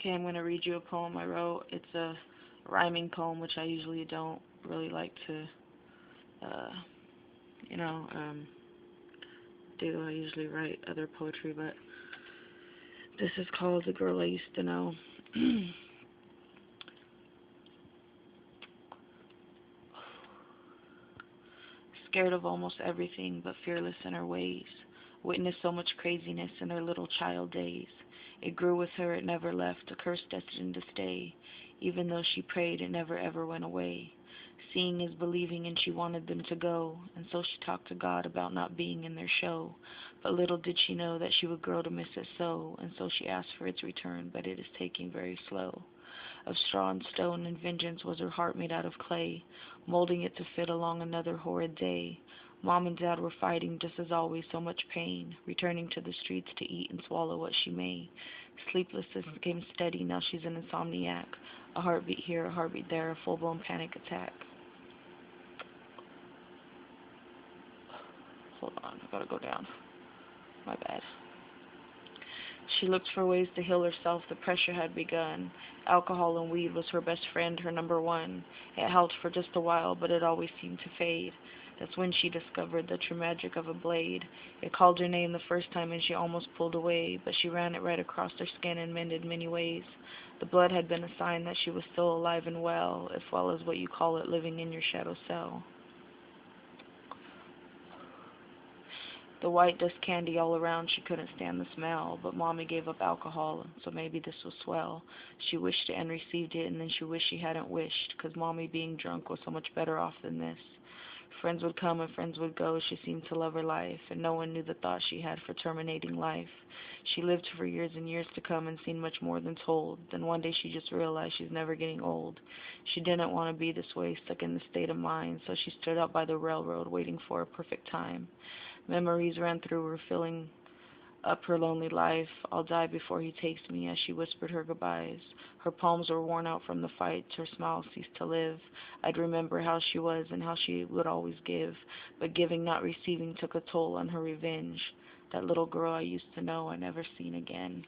Okay, I'm going to read you a poem I wrote. It's a rhyming poem, which I usually don't really like to, uh, you know, um, do. I usually write other poetry, but this is called The Girl I Used to Know. Scared of almost everything, but fearless in her ways. Witnessed so much craziness in her little child days. It grew with her, it never left, a curse destined to stay. Even though she prayed, it never ever went away. Seeing is believing, and she wanted them to go, and so she talked to God about not being in their show. But little did she know that she would grow to miss it so, and so she asked for its return, but it is taking very slow. Of straw and stone and vengeance was her heart made out of clay, molding it to fit along another horrid day. Mom and Dad were fighting just as always, so much pain, returning to the streets to eat and swallow what she may. Sleeplessness became steady, now she's an insomniac. A heartbeat here, a heartbeat there, a full-blown panic attack. Hold on, I gotta go down. My bad. She looked for ways to heal herself, the pressure had begun. Alcohol and weed was her best friend, her number one. It helped for just a while, but it always seemed to fade. That's when she discovered the true magic of a blade. It called her name the first time and she almost pulled away, but she ran it right across her skin and mended many ways. The blood had been a sign that she was still alive and well, as well as what you call it, living in your shadow cell. The white dust candy all around, she couldn't stand the smell, but Mommy gave up alcohol, so maybe this was swell. She wished it and received it, and then she wished she hadn't wished, 'cause Mommy being drunk was so much better off than this. Friends would come and friends would go, she seemed to love her life, and no one knew the thought she had for terminating life. She lived for years and years to come and seen much more than told. Then one day she just realized she's never getting old. She didn't want to be this way, stuck in this state of mind, so she stood up by the railroad waiting for a perfect time. Memories ran through her, filling up her lonely life. I'll die before he takes me, as she whispered her goodbyes. Her palms were worn out from the fights, her smile ceased to live. I'd remember how she was and how she would always give, but giving, not receiving, took a toll on her revenge. That little girl I used to know I never seen again.